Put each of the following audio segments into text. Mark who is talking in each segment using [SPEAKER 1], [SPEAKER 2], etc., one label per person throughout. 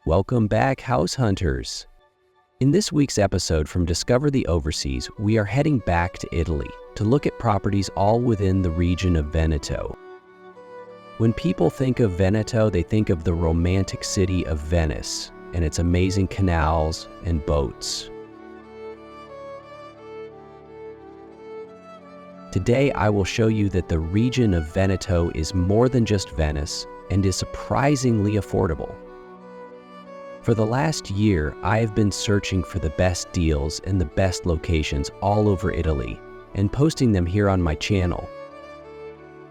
[SPEAKER 1] Welcome back, house hunters! In this week's episode from Discover the Overseas, we are heading back to Italy to look at properties all within the region of Veneto. When people think of Veneto, they think of the romantic city of Venice and its amazing canals and boats. Today, I will show you that the region of Veneto is more than just Venice and is surprisingly affordable. For the last year, I have been searching for the best deals and the best locations all over Italy and posting them here on my channel.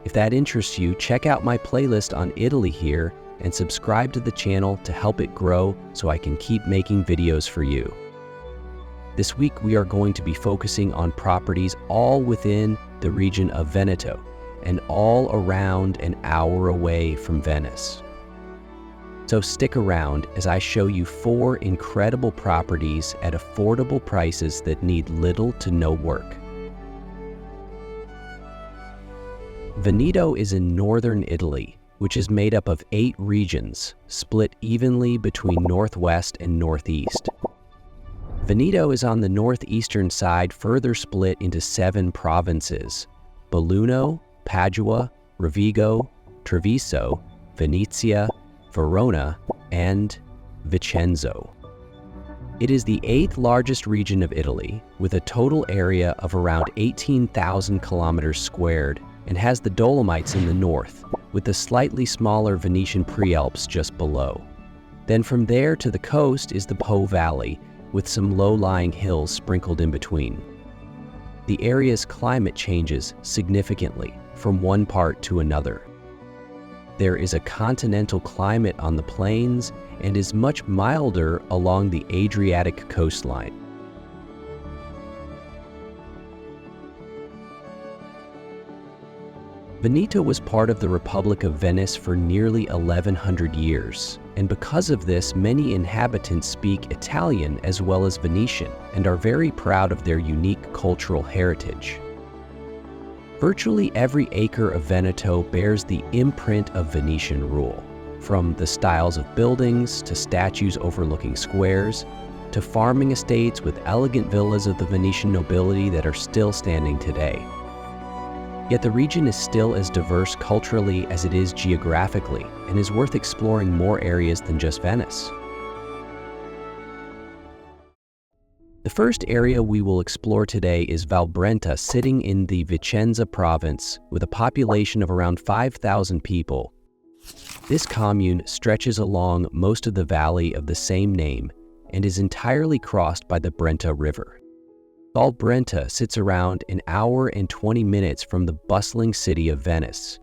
[SPEAKER 1] If that interests you, check out my playlist on Italy here and subscribe to the channel to help it grow so I can keep making videos for you. This week, we are going to be focusing on properties all within the region of Veneto and all around an hour away from Venice. So stick around as I show you 4 incredible properties at affordable prices that need little to no work. Veneto is in northern Italy, which is made up of 8 regions, split evenly between northwest and northeast. Veneto is on the northeastern side, further split into 7 provinces: Belluno, Padua, Rovigo, Treviso, Venezia, Verona, and Vicenza. It is the 8th largest region of Italy, with a total area of around 18,000 kilometers squared, and has the Dolomites in the north, with the slightly smaller Venetian Prealps just below. Then from there to the coast is the Po Valley, with some low-lying hills sprinkled in between. The area's climate changes significantly from one part to another. There is a continental climate on the plains and is much milder along the Adriatic coastline. Veneto was part of the Republic of Venice for nearly 1100 years, and because of this, many inhabitants speak Italian as well as Venetian and are very proud of their unique cultural heritage. Virtually every acre of Veneto bears the imprint of Venetian rule, from the styles of buildings to statues overlooking squares, to farming estates with elegant villas of the Venetian nobility that are still standing today. Yet the region is still as diverse culturally as it is geographically and is worth exploring more areas than just Venice. The first area we will explore today is Valbrenta, sitting in the Vicenza province with a population of around 5,000 people. This commune stretches along most of the valley of the same name and is entirely crossed by the Brenta River. Valbrenta sits around an hour and 20 minutes from the bustling city of Venice.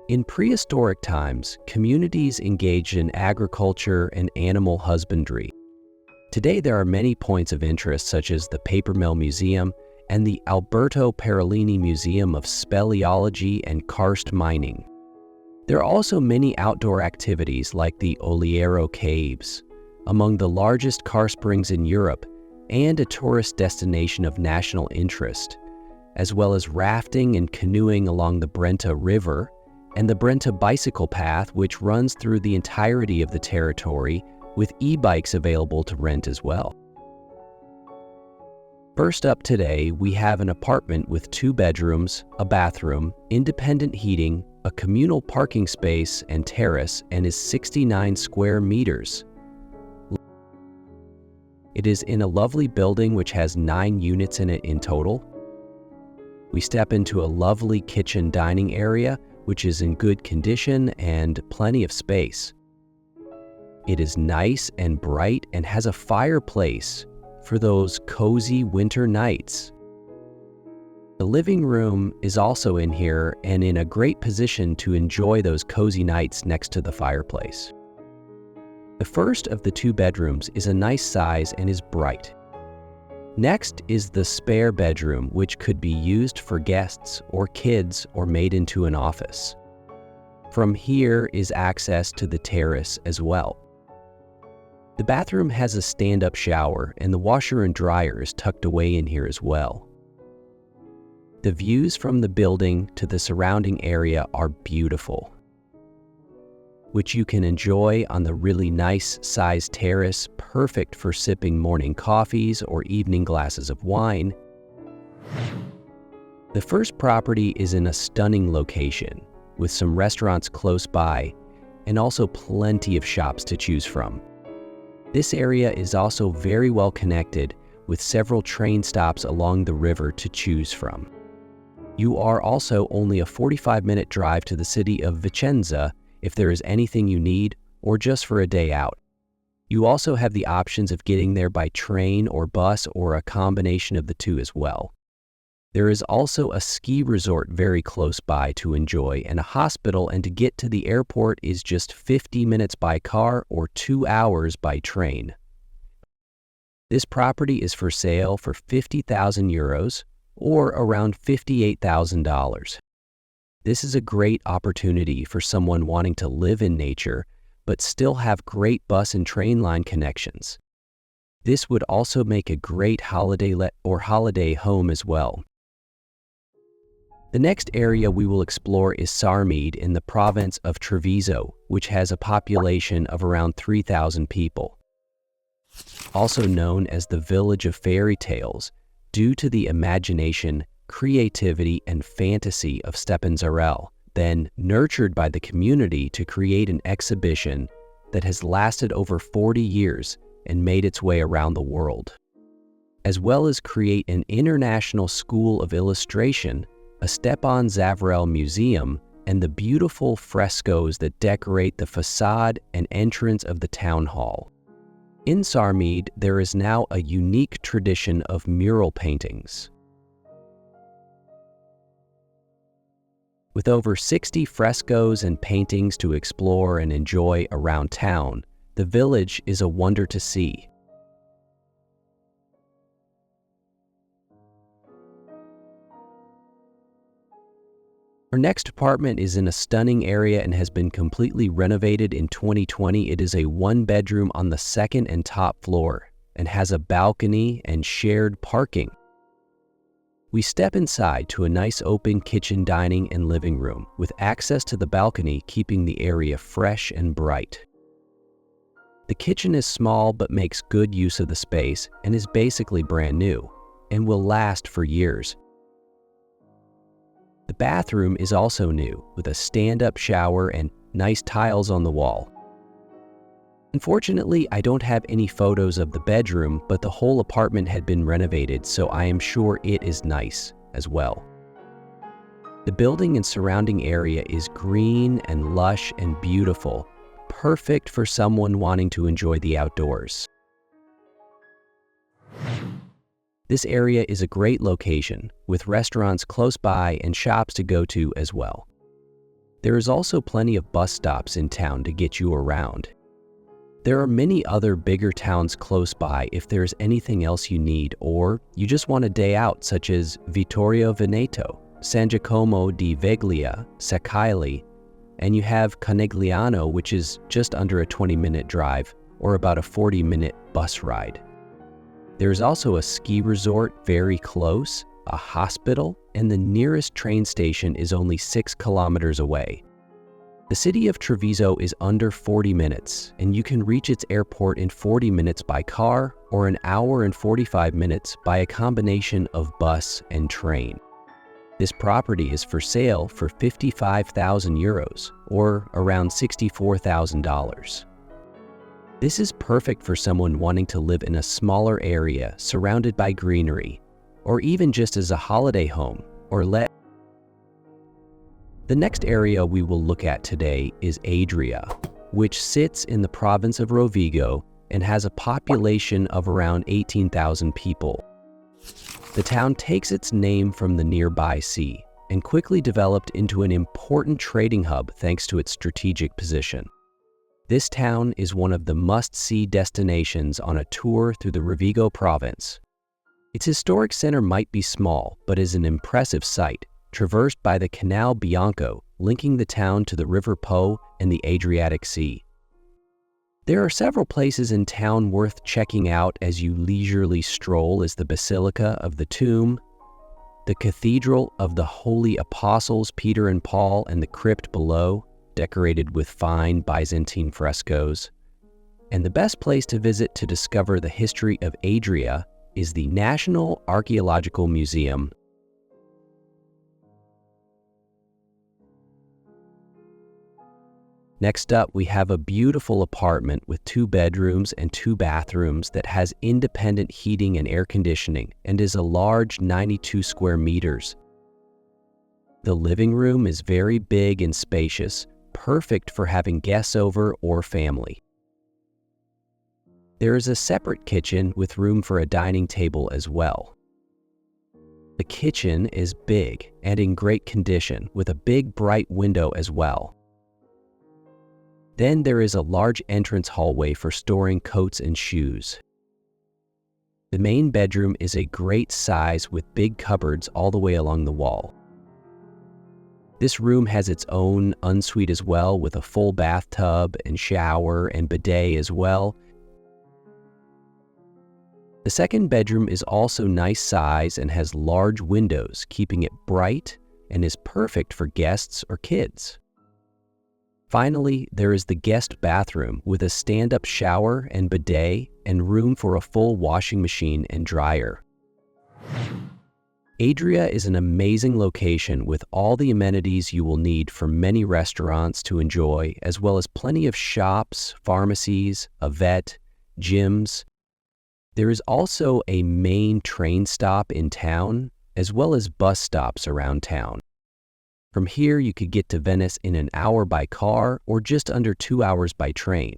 [SPEAKER 1] In prehistoric times, communities engaged in agriculture and animal husbandry. Today, there are many points of interest such as the Paper Mill Museum and the Alberto Parolini Museum of Speleology and Karst Mining. There are also many outdoor activities like the Oliero Caves, among the largest karst springs in Europe, and a tourist destination of national interest, as well as rafting and canoeing along the Brenta River and the Brenta Bicycle Path, which runs through the entirety of the territory, with e-bikes available to rent as well. First up today, we have an apartment with 2 bedrooms, a bathroom, independent heating, a communal parking space and terrace, and is 69 square meters. It is in a lovely building which has 9 units in it in total. We step into a lovely kitchen dining area, which is in good condition and plenty of space. It is nice and bright and has a fireplace for those cozy winter nights. The living room is also in here and in a great position to enjoy those cozy nights next to the fireplace. The first of the 2 bedrooms is a nice size and is bright. Next is the spare bedroom, which could be used for guests or kids or made into an office. From here is access to the terrace as well. The bathroom has a stand-up shower and the washer and dryer is tucked away in here as well. The views from the building to the surrounding area are beautiful. which you can enjoy on the really nice sized terrace, perfect for sipping morning coffees or evening glasses of wine. The first property is in a stunning location, with some restaurants close by and also plenty of shops to choose from. This area is also very well connected, with several train stops along the river to choose from. You are also only a 45-minute drive to the city of Vicenza if there is anything you need or just for a day out. You also have the options of getting there by train or bus or a combination of the two as well. There is also a ski resort very close by to enjoy and a hospital, and to get to the airport is just 50 minutes by car or 2 hours by train. This property is for sale for 50,000 euros or around $58,000. This is a great opportunity for someone wanting to live in nature but still have great bus and train line connections. This would also make a great holiday home as well. The next area we will explore is Sarmede in the province of Treviso, which has a population of around 3,000 people. Also known as the Village of Fairy Tales, due to the imagination, creativity, and fantasy of Stepan Zarel, then nurtured by the community to create an exhibition that has lasted over 40 years and made its way around the world, as well as create an international school of illustration, a Stepan Zarel museum, and the beautiful frescoes that decorate the facade and entrance of the town hall. In Sarmede, there is now a unique tradition of mural paintings. With over 60 frescoes and paintings to explore and enjoy around town, the village is a wonder to see. Our next apartment is in a stunning area and has been completely renovated in 2020. It is a one-bedroom on the second and top floor and has a balcony and shared parking. We step inside to a nice open kitchen, dining, and living room with access to the balcony, keeping the area fresh and bright. The kitchen is small but makes good use of the space and is basically brand new and will last for years. The bathroom is also new, with a stand-up shower and nice tiles on the wall. Unfortunately, I don't have any photos of the bedroom, but the whole apartment had been renovated, so I am sure it is nice as well. The building and surrounding area is green and lush and beautiful, perfect for someone wanting to enjoy the outdoors. This area is a great location, with restaurants close by and shops to go to as well. There is also plenty of bus stops in town to get you around. There are many other bigger towns close by if there's anything else you need, or you just want a day out, such as Vittorio Veneto, San Giacomo di Veglia, Saccaili, and you have Conegliano, which is just under a 20-minute drive or about a 40-minute bus ride. There is also a ski resort very close, a hospital, and the nearest train station is only 6 kilometers away. The city of Treviso is under 40 minutes, and you can reach its airport in 40 minutes by car or an hour and 45 minutes by a combination of bus and train. This property is for sale for 55,000 euros or around $64,000. This is perfect for someone wanting to live in a smaller area surrounded by greenery, or even just as a holiday home or let. The next area we will look at today is Adria, which sits in the province of Rovigo and has a population of around 18,000 people. The town takes its name from the nearby sea and quickly developed into an important trading hub thanks to its strategic position. This town is one of the must-see destinations on a tour through the Rovigo province. Its historic center might be small, but is an impressive site, traversed by the Canal Bianco, linking the town to the River Po and the Adriatic Sea. There are several places in town worth checking out as you leisurely stroll, as the Basilica of the Tomb, the Cathedral of the Holy Apostles Peter and Paul, and the crypt below, decorated with fine Byzantine frescoes. And the best place to visit to discover the history of Adria is the National Archaeological Museum. Next up, we have a beautiful apartment with 2 bedrooms and 2 bathrooms that has independent heating and air conditioning and is a large 92 square meters. The living room is very big and spacious, perfect for having guests over or family. There is a separate kitchen with room for a dining table as well. The kitchen is big and in great condition with a big bright window as well. Then there is a large entrance hallway for storing coats and shoes. The main bedroom is a great size with big cupboards all the way along the wall. This room has its own ensuite as well, with a full bathtub and shower and bidet as well. The second bedroom is also nice size and has large windows, keeping it bright and is perfect for guests or kids. Finally, there is the guest bathroom with a stand-up shower and bidet and room for a full washing machine and dryer. Adria is an amazing location with all the amenities you will need for many restaurants to enjoy, as well as plenty of shops, pharmacies, a vet, gyms. There is also a main train stop in town, as well as bus stops around town. From here, you could get to Venice in an hour by car or just under 2 hours by train.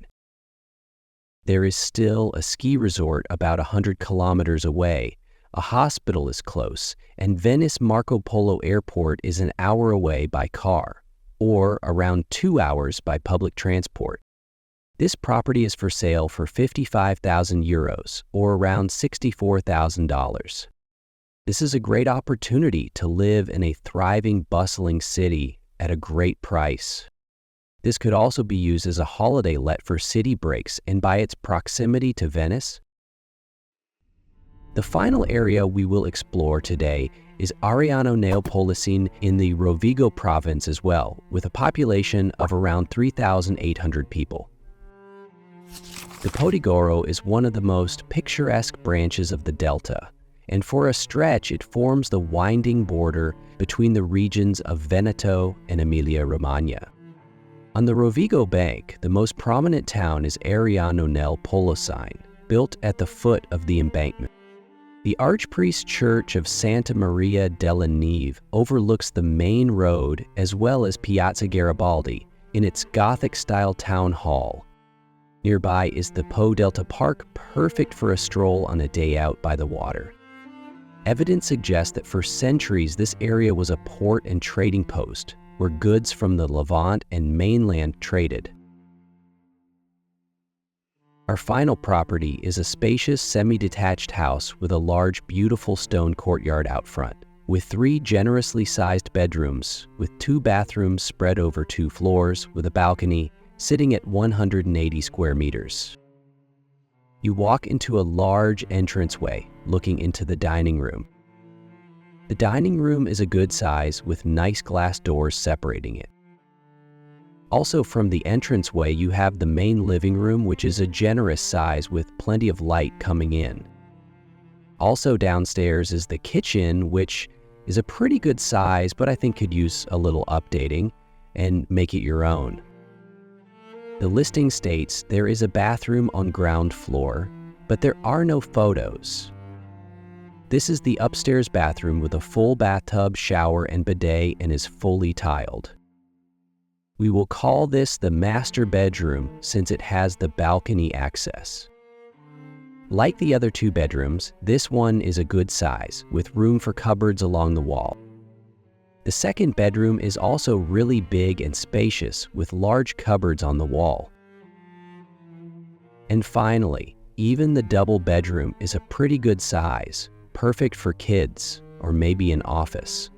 [SPEAKER 1] There is still a ski resort about 100 kilometers away, a hospital is close, and Venice Marco Polo Airport is an hour away by car, or around 2 hours by public transport. This property is for sale for €55,000, or around $64,000. This is a great opportunity to live in a thriving, bustling city at a great price. This could also be used as a holiday let for city breaks, and by its proximity to Venice. The final area we will explore today is Ariano Neapolisine in the Rovigo province as well, with a population of around 3,800 people. The Podigoro is one of the most picturesque branches of the delta, and for a stretch it forms the winding border between the regions of Veneto and Emilia-Romagna. On the Rovigo bank, the most prominent town is Ariano Neapolisine, built at the foot of the embankment. The Archpriest Church of Santa Maria della Neve overlooks the main road as well as Piazza Garibaldi in its Gothic-style town hall. Nearby is the Po Delta Park, perfect for a stroll on a day out by the water. Evidence suggests that for centuries this area was a port and trading post where goods from the Levant and mainland traded. Our final property is a spacious semi-detached house with a large, beautiful stone courtyard out front, with 3 generously sized bedrooms, with 2 bathrooms spread over 2 floors, with a balcony sitting at 180 square meters. You walk into a large entranceway looking into the dining room. The dining room is a good size with nice glass doors separating it. Also from the entranceway you have the main living room, which is a generous size with plenty of light coming in. Also downstairs is the kitchen, which is a pretty good size, but I think could use a little updating and make it your own. The listing states there is a bathroom on ground floor, but there are no photos. This is the upstairs bathroom with a full bathtub, shower, and bidet and is fully tiled. We will call this the master bedroom since it has the balcony access. Like the other 2 bedrooms, this one is a good size with room for cupboards along the wall. The second bedroom is also really big and spacious with large cupboards on the wall. And finally, even the double bedroom is a pretty good size, perfect for kids or maybe an office.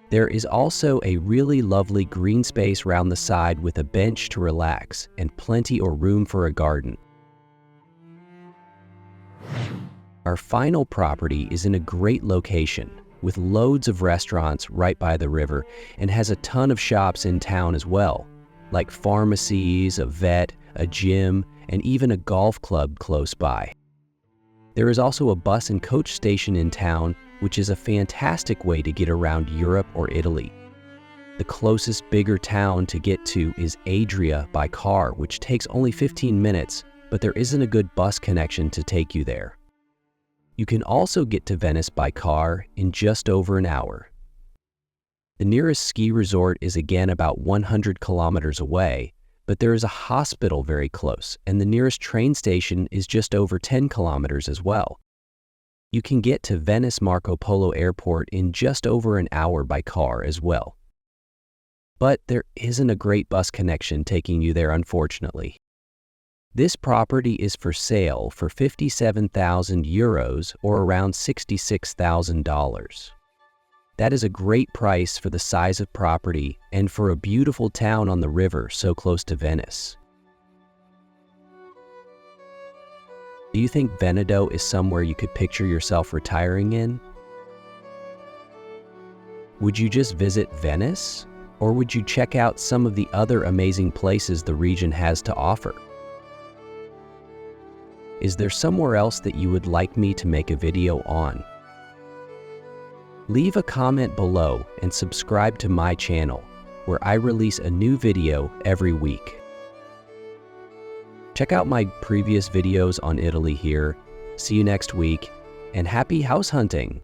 [SPEAKER 1] There is also a really lovely green space round the side with a bench to relax and plenty or room for a garden. Our final property is in a great location, with loads of restaurants right by the river, and has a ton of shops in town as well, like pharmacies, a vet, a gym, and even a golf club close by. There is also a bus and coach station in town, which is a fantastic way to get around Europe or Italy. The closest bigger town to get to is Adria by car, which takes only 15 minutes, but there isn't a good bus connection to take you there. You can also get to Venice by car in just over an hour. The nearest ski resort is again about 100 kilometers away, but there is a hospital very close, and the nearest train station is just over 10 kilometers as well. You can get to Venice Marco Polo Airport in just over an hour by car as well. But there isn't a great bus connection taking you there, unfortunately. This property is for sale for 57,000 euros or around $66,000. That is a great price for the size of property and for a beautiful town on the river so close to Venice. Do you think Veneto is somewhere you could picture yourself retiring in? Would you just visit Venice? Or would you check out some of the other amazing places the region has to offer? Is there somewhere else that you would like me to make a video on? Leave a comment below and subscribe to my channel, where I release a new video every week. Check out my previous videos on Italy here. See you next week, and happy house hunting!